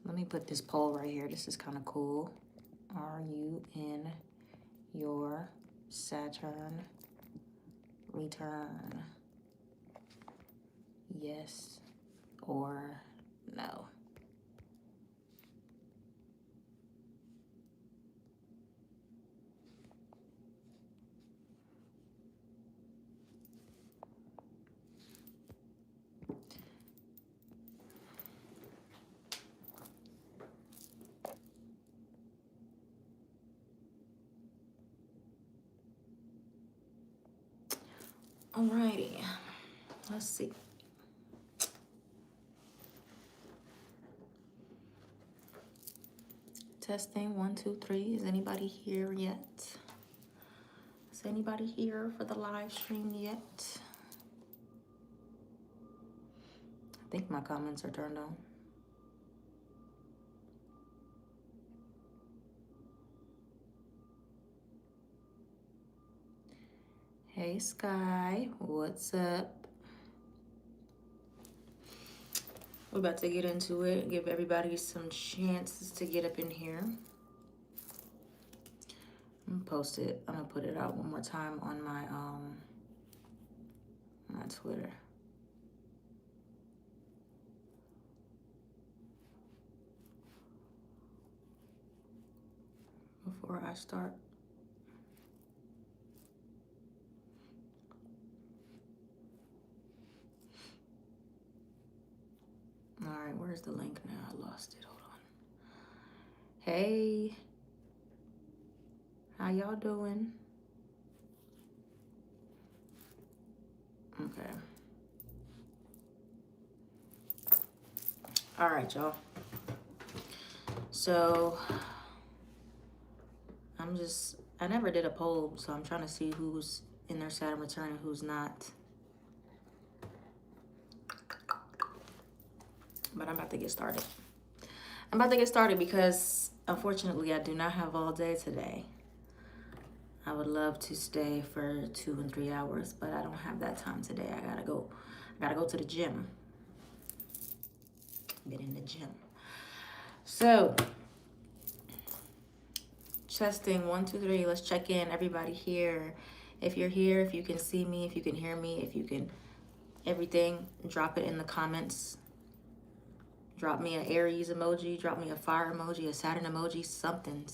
Let me put this poll right here. This is kind of cool. Are you in your Saturn return? Yes or no? Alrighty, let's see. Testing 1, 2, 3. Is anybody here yet? Is anybody here for the live stream yet? I think my comments are turned on. Hey Sky, what's up? We're about to get into it. Give everybody some chances to get up in here. I'm gonna post it. I'm gonna put it out one more time on my Twitter. Before I start. All right, where's the link now? I lost it. Hold on. Hey, how y'all doing? Okay. All right, y'all. So I never did a poll, so I'm trying to see who's in their Saturn return and who's not. But I'm about to get started. I'm about to get started because, unfortunately, I do not have all day today. I would love to stay for 2 and 3 hours, but I don't have that time today. I gotta go to the gym. Get in the gym. So, testing 1, 2, 3. Let's check in. Everybody here. If you're here, if you can see me, if you can hear me, if you can everything, drop it in the comments. Drop me an Aries emoji, drop me a fire emoji, a Saturn emoji, something.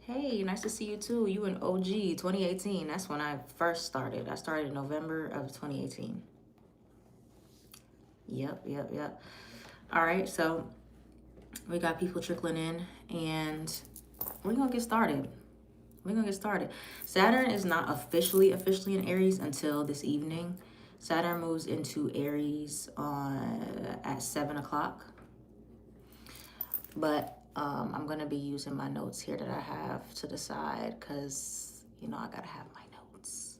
Hey, nice to see you too. You in OG 2018. That's when I first started. I started in November of 2018. Yep. All right, so we got people trickling in and we're gonna get started. Saturn is not officially in Aries until this evening. Saturn moves into Aries at 7 o'clock. But I'm going to be using my notes here that I have to the side because, I got to have my notes.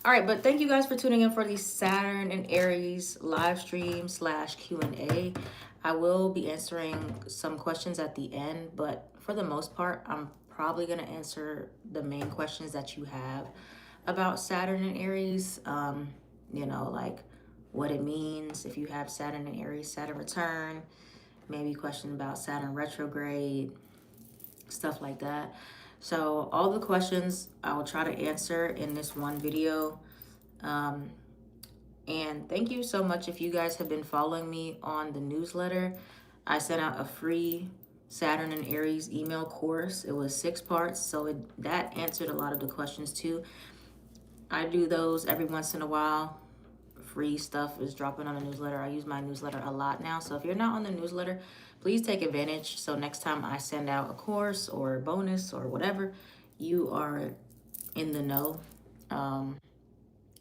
All right, but thank you guys for tuning in for the Saturn and Aries live stream / Q&A. I will be answering some questions at the end, but for the most part, I'm probably going to answer the main questions that you have about Saturn and Aries. Like what it means if you have Saturn and Aries, Saturn return, maybe question about Saturn retrograde, stuff like that. So all the questions I will try to answer in this one video. And thank you so much if you guys have been following me on the newsletter. I sent out a free Saturn and Aries email course. It was 6 parts, so that answered a lot of the questions too. I do those every once in a while. Free stuff is dropping on the newsletter. I use my newsletter a lot now. So if you're not on the newsletter, please take advantage. So next time I send out a course or a bonus or whatever, you are in the know.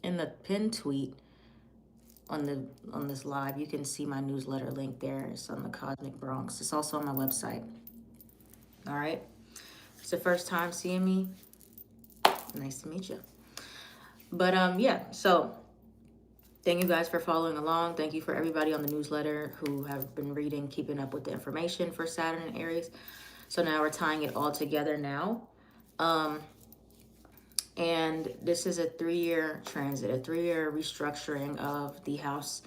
In the pinned tweet on this live, you can see my newsletter link there. It's on the Cosmic Bronx. It's also on my website. All right. If it's the first time seeing me, nice to meet you. But yeah, so thank you guys for following along. Thank you for everybody on the newsletter who have been reading, keeping up with the information for Saturn and Aries. So now we're tying it all together now. And this is a 3-year transit, a 3-year restructuring of the house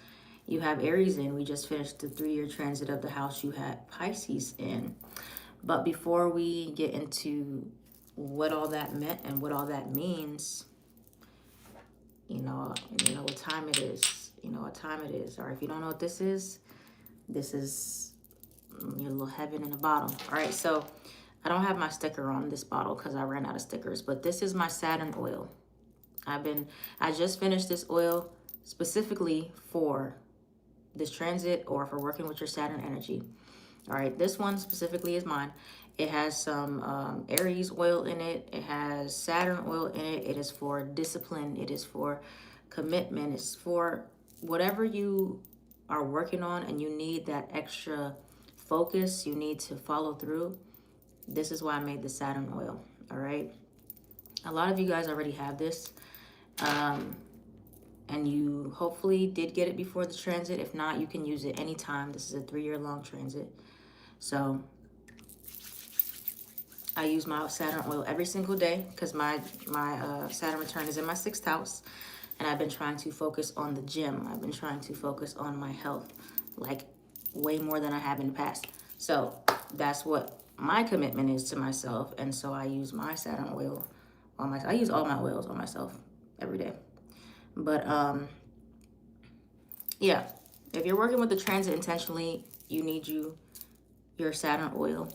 you have Aries in. We just finished the 3-year transit of the house you had Pisces in. But before we get into what all that meant and what all that means, you know what time it is. You know what time it is. Or if you don't know what this is your little heaven in a bottle. All right, so I don't have my sticker on this bottle because I ran out of stickers, but this is my Saturn oil. I just finished this oil specifically for this transit or for working with your Saturn energy. All right, this one specifically is mine. It has some Aries oil in it. It has Saturn oil in it. It is for discipline. It is for commitment. It's for whatever you are working on and you need that extra focus. You need to follow through. This is why I made the Saturn oil. All right. A lot of you guys already have this. And you hopefully did get it before the transit. If not, you can use it anytime. This is a 3-year long transit. So I use my Saturn oil every single day because my Saturn return is in my 6th house. And I've been trying to focus on the gym. I've been trying to focus on my health, like way more than I have in the past. So that's what my commitment is to myself. And so I use my Saturn oil on myself. I use all my oils on myself every day. But yeah, if you're working with the transit intentionally, you need your Saturn oil.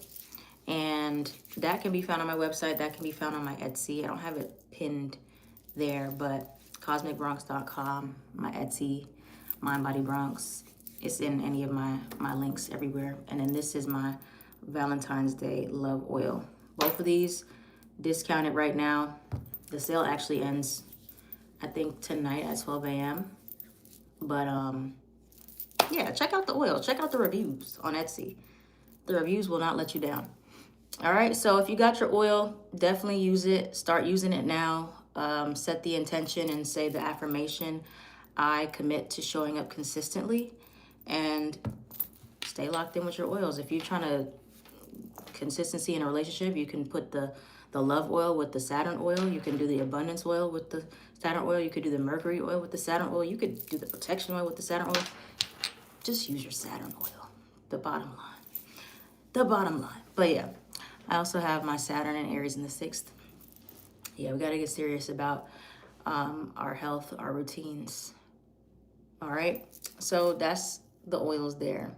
And that can be found on my website. That can be found on my Etsy. I don't have it pinned there, but cosmicbronx.com, my Etsy, Mind Body Bronx. It's in any of my links everywhere. And then this is my Valentine's Day Love Oil. Both of these discounted right now. The sale actually ends, I think, tonight at 12 a.m. But yeah, check out the oil. Check out the reviews on Etsy. The reviews will not let you down. All right, so if you got your oil, definitely use it. Start using it now. Set the intention and say the affirmation. I commit to showing up consistently, and stay locked in with your oils. If you're trying to consistency in a relationship, you can put the love oil with the Saturn oil. You can do the abundance oil with the Saturn oil. You could do the Mercury oil with the Saturn oil. You could do the protection oil with the Saturn oil. Just use your Saturn oil. The bottom line. The bottom line. But yeah, I also have my Saturn and Aries in the 6th. Yeah, we got to get serious about our health, our routines. All right. So that's the oils there.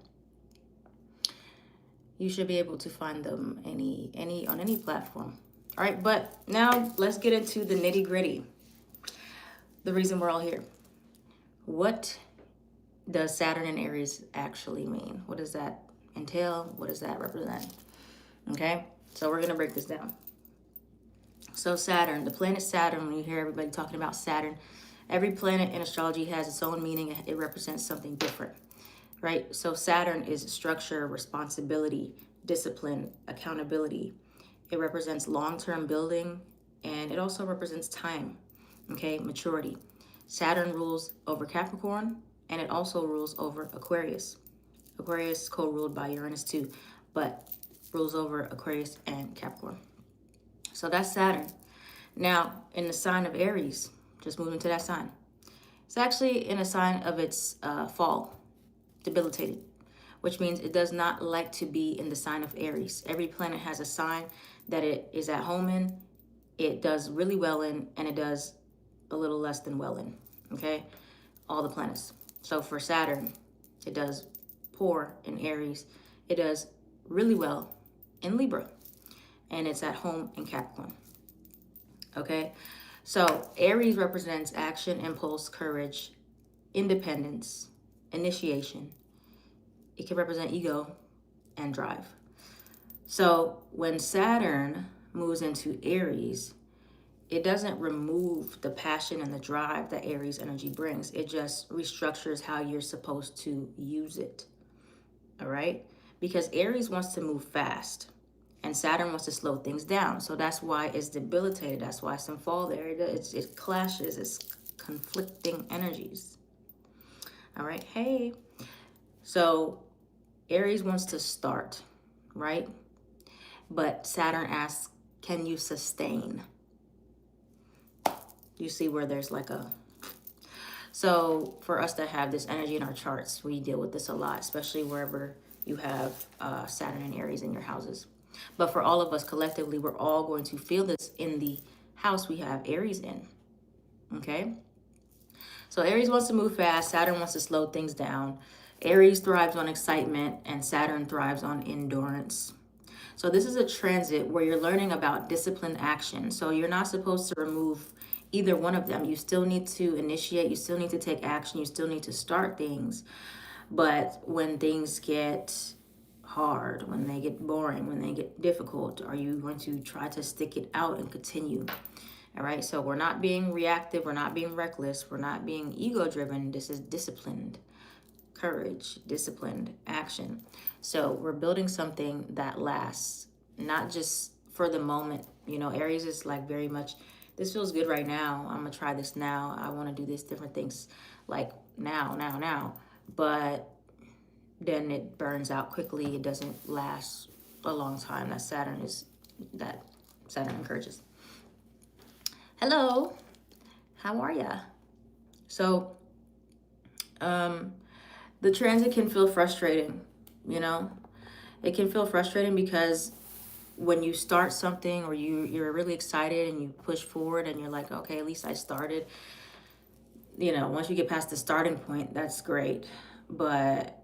You should be able to find them on any platform. All right, but now let's get into the nitty gritty. The reason we're all here. What does Saturn and Aries actually mean? What does that entail? What does that represent? Okay, so we're gonna break this down. So Saturn, the planet Saturn, when you hear everybody talking about Saturn, every planet in astrology has its own meaning. It represents something different, right? So Saturn is structure, responsibility, discipline, accountability. It represents long-term building, and it also represents time, okay, maturity. Saturn rules over Capricorn, and it also rules over Aquarius. Aquarius is co-ruled by Uranus too, but rules over Aquarius and Capricorn. So that's Saturn. Now, in the sign of Aries, just moving to that sign, it's actually in a sign of its fall, debilitated, which means it does not like to be in the sign of Aries. Every planet has a sign that it is at home in, it does really well in, and it does a little less than well in, okay? All the planets. So for Saturn, it does poor in Aries. It does really well in Libra, and it's at home in Capricorn, okay? So Aries represents action, impulse, courage, independence, initiation. It can represent ego and drive. So when Saturn moves into Aries, it doesn't remove the passion and the drive that Aries energy brings. It just restructures how you're supposed to use it. All right? Because Aries wants to move fast and Saturn wants to slow things down. So that's why it's debilitated. That's why some fall there. It clashes. It's conflicting energies. All right? Hey. So Aries wants to start, right? But Saturn asks, can you sustain? You see where there's like a... So for us to have this energy in our charts, we deal with this a lot, especially wherever you have Saturn and Aries in your houses. But for all of us collectively, we're all going to feel this in the house we have Aries in. Okay? So Aries wants to move fast. Saturn wants to slow things down. Aries thrives on excitement, and Saturn thrives on endurance. So this is a transit where you're learning about disciplined action. So you're not supposed to remove either one of them. You still need to initiate, you still need to take action, you still need to start things. But when things get hard, when they get boring, when they get difficult, are you going to try to stick it out and continue? All right, so we're not being reactive, we're not being reckless, we're not being ego driven. This is disciplined courage, disciplined action. So we're building something that lasts, not just for the moment. You know, Aries is like very much, this feels good right now. I'm gonna try this now. I want to do this, different things like now. But then it burns out quickly. It doesn't last a long time. That Saturn encourages. Hello, how are ya? So, the transit can feel frustrating, you know? It can feel frustrating because when you start something or you're really excited and you push forward and you're like, okay, at least I started. You know, once you get past the starting point, that's great. But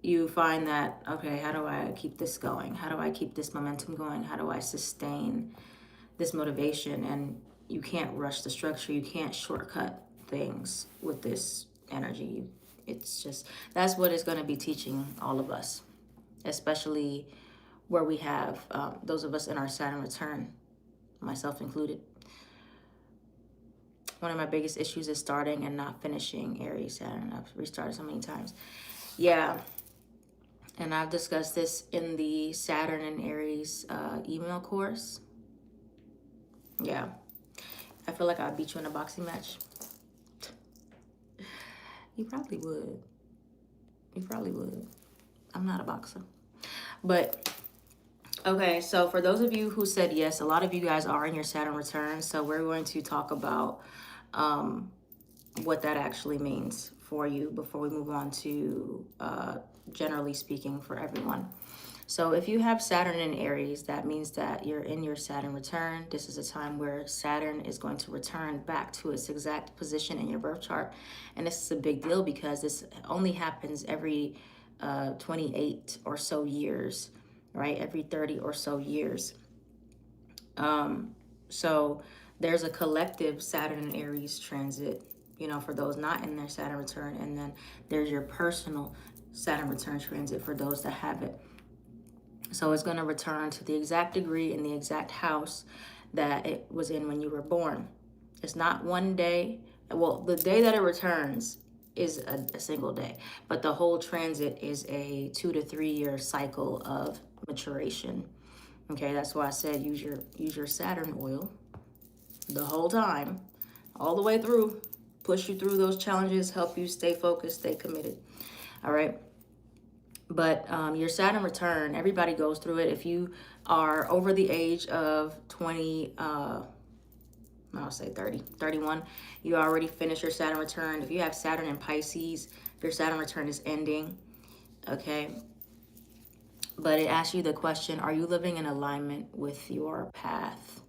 you find that, okay, how do I keep this going? How do I keep this momentum going? How do I sustain this motivation? And you can't rush the structure. You can't shortcut things with this energy. It's just, that's what it's going to be teaching all of us, especially where we have those of us in our Saturn return, myself included. One of my biggest issues is starting and not finishing Aries Saturn. I've restarted so many times. Yeah. And I've discussed this in the Saturn and Aries email course. Yeah. I feel like I'd beat you in a boxing match. You probably would. You probably would. I'm not a boxer. But, okay, so for those of you who said yes, a lot of you guys are in your Saturn return. So we're going to talk about what that actually means for you before we move on to generally speaking for everyone. So if you have Saturn in Aries, that means that you're in your Saturn return. This is a time where Saturn is going to return back to its exact position in your birth chart. And this is a big deal because this only happens every 28 or so years, right? Every 30 or so years. So there's a collective Saturn and Aries transit, you know, for those not in their Saturn return. And then there's your personal Saturn return transit for those that have it. So it's going to return to the exact degree in the exact house that it was in when you were born. It's not one day. Well, the day that it returns is a single day, but the whole transit is a 2 to 3 year cycle of maturation. Okay, that's why I said use your Saturn oil the whole time, all the way through, push you through those challenges, help you stay focused, stay committed. All right. But your Saturn return, everybody goes through it. If you are over the age of 20, I'll say 30, 31, you already finished your Saturn return. If you have Saturn in Pisces, your Saturn return is ending, okay? But it asks you the question, are you living in alignment with your path,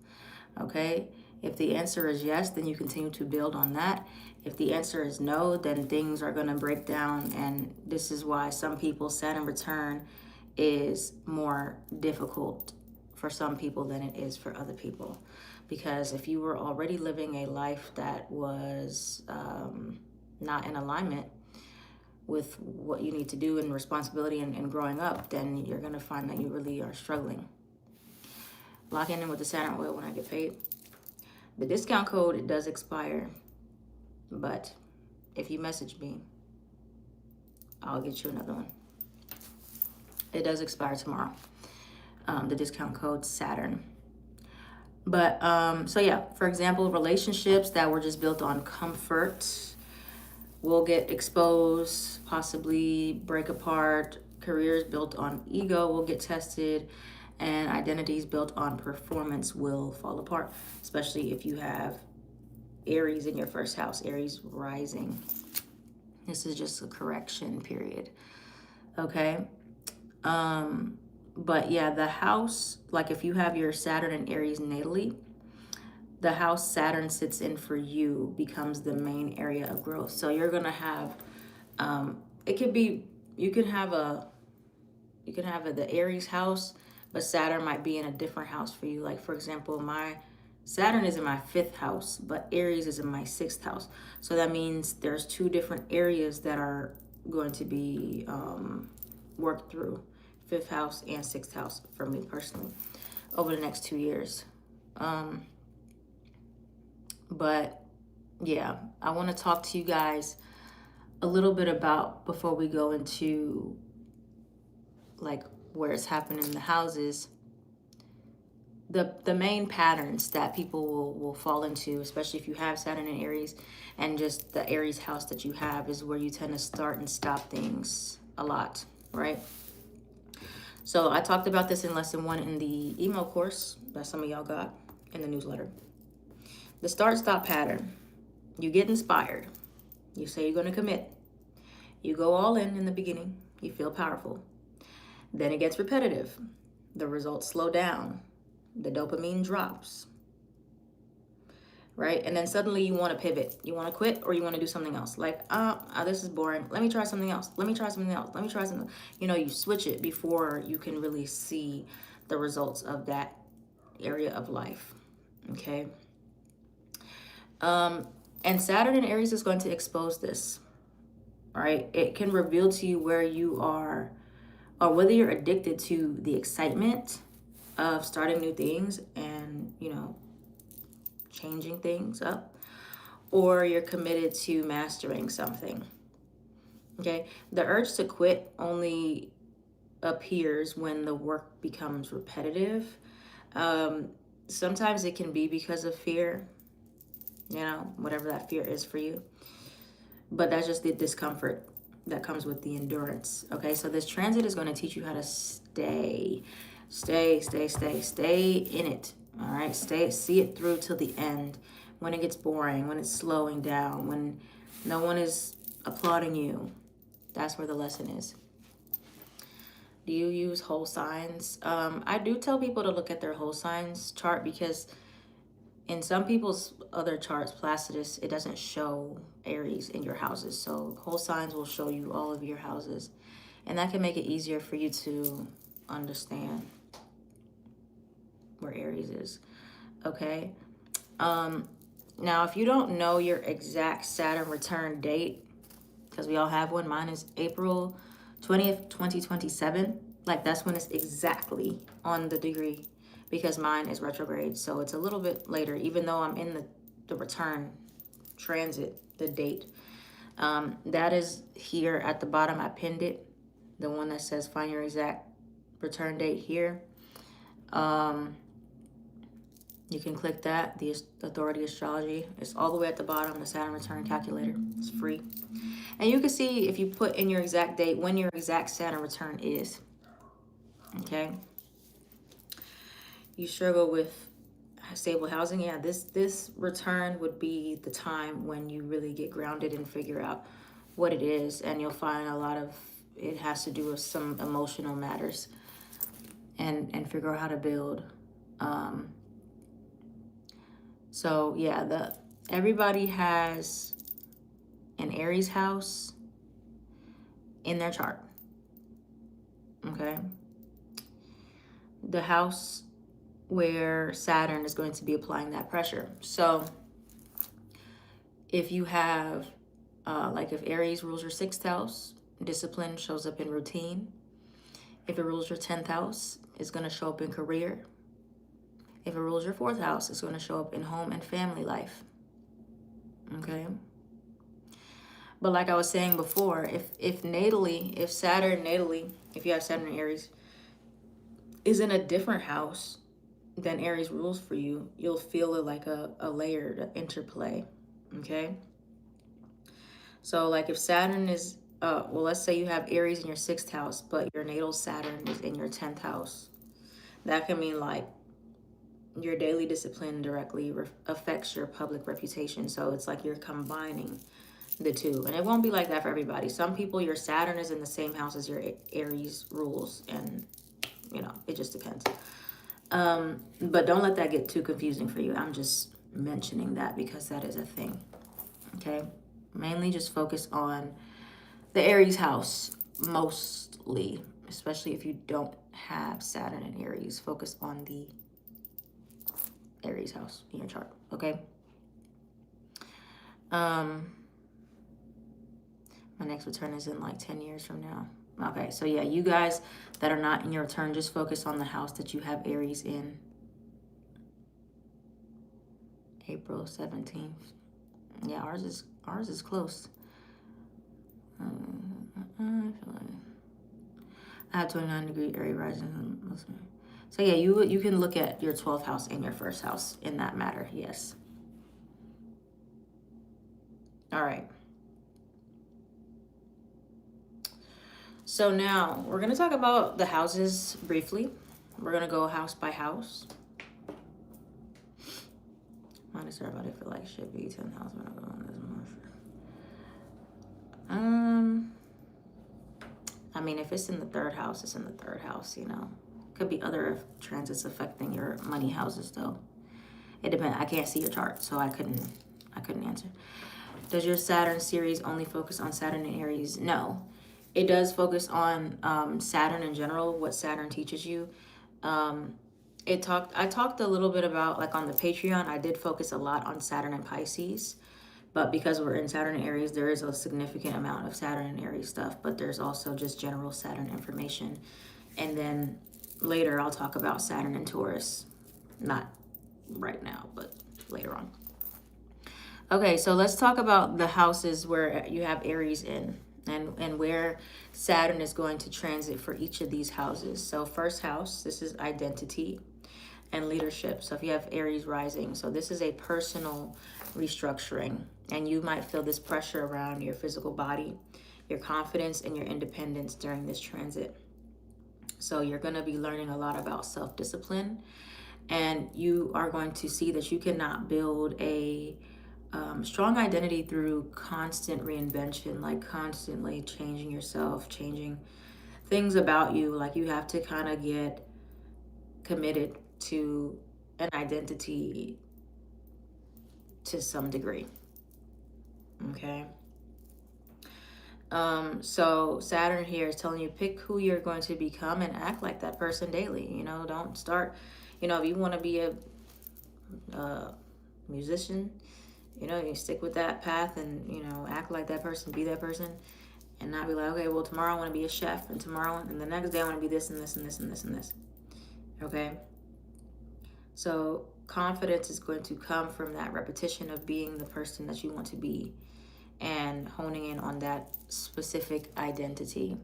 okay? If the answer is yes, then you continue to build on that. If the answer is no, then things are going to break down. And this is why some people's Saturn return is more difficult for some people than it is for other people. Because if you were already living a life that was not in alignment with what you need to do and responsibility and growing up, then you're going to find that you really are struggling. Locking in with the Saturn oil when I get paid. The discount code, it does expire. But if you message me, I'll get you another one. It does expire tomorrow. The discount code Saturn. But so yeah, for example, relationships that were just built on comfort will get exposed, possibly break apart. Careers built on ego will get tested, and identities built on performance will fall apart, especially if you have Aries in your first house, Aries rising. This is just a correction period. Okay. But yeah, the house, like if you have your Saturn and Aries natally, the house Saturn sits in for you becomes the main area of growth. So you're gonna have, it could be, you can have the Aries house, but Saturn might be in a different house for you. Like for example, my Saturn is in my 5th house, but Aries is in my 6th house. So that means there's 2 different areas that are going to be worked through, 5th house and 6th house for me personally over the next 2 years. But yeah, I want to talk to you guys a little bit about, before we go into like where it's happening in the houses, the main patterns that people will fall into, especially if you have Saturn and Aries, and just the Aries house that you have is where you tend to start and stop things a lot, right? So I talked about this in lesson 1 in the email course that some of y'all got in the newsletter. The start-stop pattern. You get inspired. You say you're going to commit. You go all in the beginning. You feel powerful. Then it gets repetitive. The results slow down. The dopamine drops. Right? And then suddenly you want to pivot. You want to quit or you want to do something else. Like, this is boring. Let me try something else. Let me try something else. Let me try something. You know, you switch it before you can really see the results of that area of life. Okay? And Saturn in Aries is going to expose this, right? It can reveal to you where you are, or whether you're addicted to the excitement of starting new things and, you know, changing things up, or you're committed to mastering something. Okay? The urge to quit only appears when the work becomes repetitive. Sometimes it can be because of fear, you know, whatever that fear is for you. But that's just the discomfort that comes with the endurance. Okay, so this transit is going to teach you how to stay in it. All right, see it through till the end. When it gets boring, when it's slowing down, when no one is applauding you, that's where the lesson is. Do you use whole signs? I do tell people to look at their whole signs chart, because in some people's other charts, Placidus, it doesn't show Aries in your houses. So whole signs will show you all of your houses. And that can make it easier for you to understand where Aries is. Okay? Now, if you don't know your exact Saturn return date, because we all have one, mine is April 20th, 2027. Like, that's when it's exactly on the degree, because mine is retrograde. So it's a little bit later, even though I'm in the return transit, the date. That is here at the bottom. I pinned it. The one that says find your exact return date here. You can click that, the Authority Astrology. It's all the way at the bottom, the Saturn return calculator. It's free. And you can see if you put in your exact date when your exact Saturn return is. Okay? You struggle with stable housing. Yeah, this return would be the time when you really get grounded and figure out what it is. And you'll find a lot of it has to do with some emotional matters and figure out how to build. So yeah, everybody has an Aries house in their chart. Okay. The house where Saturn is going to be applying that pressure. So if you have, like if Aries rules your 6th house, discipline shows up in routine. If it rules your 10th house, it's going to show up in career. If it rules your 4th house, it's going to show up in home and family life. Okay? But like I was saying before, if Saturn natally, if you have Saturn in Aries, is in a different house than Aries rules for you, you'll feel it like a layered interplay. Okay? So like if Saturn is, let's say you have Aries in your 6th house, but your natal Saturn is in your 10th house. That can mean like your daily discipline directly affects your public reputation. So it's like you're combining the two. And it won't be like that for everybody. Some people, your Saturn is in the same house as your Aries rules. And, you know, it just depends. But don't let that get too confusing for you. I'm just mentioning that because that is a thing. Okay? Mainly just focus on the Aries house mostly, especially if you don't have Saturn and Aries. Focus on the Aries house in your chart, okay? My next return is in like 10 years from now. Okay, so yeah, you guys that are not in your return, just focus on the house that you have Aries in. April 17th. Yeah, ours is close. I have 29-degree Aries rising. So yeah, you can look at your 12th house and your first house in that matter. Yes. All right. So now we're going to talk about the houses briefly. We're going to go house by house. Minus everybody feel like should be 10,000. I mean, if it's in the third house, it's in the third house, you know. Could be other transits affecting your money houses though. It depends. I can't see your chart, so I couldn't answer. Does your Saturn series only focus on Saturn and Aries? No. It does focus on Saturn in general, what Saturn teaches you. I talked a little bit about, like on the Patreon, I did focus a lot on Saturn and Pisces. But because we're in Saturn and Aries, there is a significant amount of Saturn and Aries stuff. But there's also just general Saturn information. And then later I'll talk about Saturn and Taurus. Not right now, but later on. Okay, so let's talk about the houses where you have Aries in and where Saturn is going to transit for each of these houses. So first house, this is identity and leadership. So if you have Aries rising, so this is a personal restructuring, and you might feel this pressure around your physical body, your confidence, and your independence during this transit. So you're going to be learning a lot about self-discipline, and you are going to see that you cannot build a strong identity through constant reinvention, like constantly changing yourself, changing things about you. Like you have to kind of get committed to an identity to some degree. Okay. So Saturn here is telling you pick who you're going to become and act like that person daily. You know, don't start, you know, if you want to be a musician, you know, you stick with that path and, you know, act like that person, be that person, and not be like, okay, well, tomorrow I want to be a chef, and tomorrow, and the next day I want to be this and this and this and this and this. Okay? So confidence is going to come from that repetition of being the person that you want to be and honing in on that specific identity.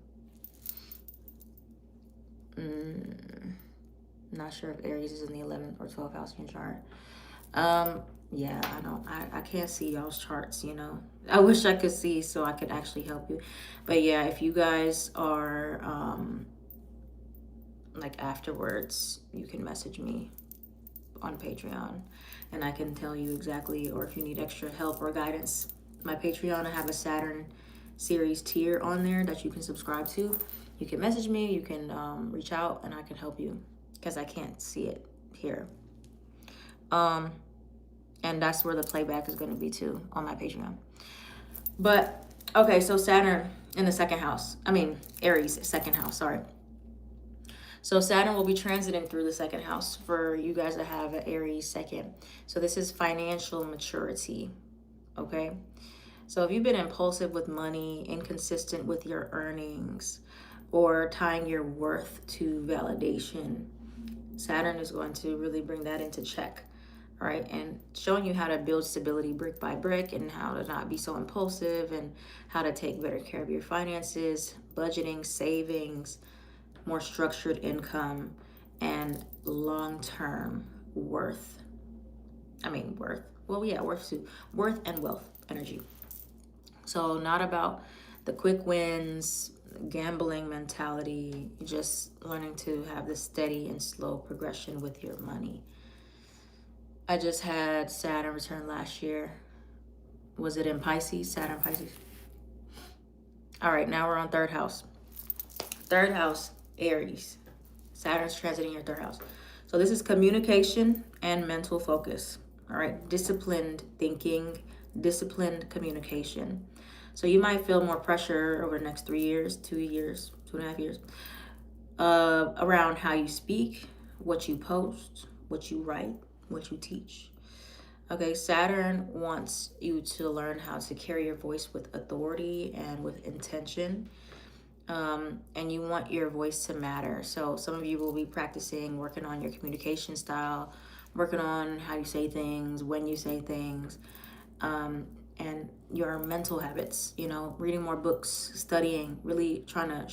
Not sure if Aries is in the 11th or 12th house in your chart. Yeah, I can't see y'all's charts, you know. I wish I could see so I could actually help you. But yeah, if you guys are, like afterwards, you can message me on Patreon and I can tell you exactly, or if you need extra help or guidance. My Patreon, I have a Saturn series tier on there that you can subscribe to. You can message me, you can reach out, and I can help you because I can't see it here. And that's where the playback is going to be too, on my Patreon. But okay, so Saturn in the second house. I mean, Aries, second house, sorry. So Saturn will be transiting through the second house for you guys that have an Aries second. So this is financial maturity, okay? So if you've been impulsive with money, inconsistent with your earnings, or tying your worth to validation, Saturn is going to really bring that into check, right? And showing you how to build stability brick by brick and how to not be so impulsive and how to take better care of your finances, budgeting, savings, more structured income, and long-term worth. Well, yeah, worth too. Worth and wealth energy. So not about the quick wins, gambling mentality, just learning to have this steady and slow progression with your money. I just had Saturn return last year. Was it in Pisces? Saturn, Pisces. All right, now we're on third house. Third house, Aries. Saturn's transiting your third house. So this is communication and mental focus. All right, disciplined thinking, disciplined communication. So you might feel more pressure over the next 3 years, 2 years, 2.5 years, around how you speak, what you post, what you write, what you teach. Okay, Saturn wants you to learn how to carry your voice with authority and with intention. And you want your voice to matter. So some of you will be practicing, working on your communication style, working on how you say things, when you say things, and your mental habits, reading more books, studying, really trying to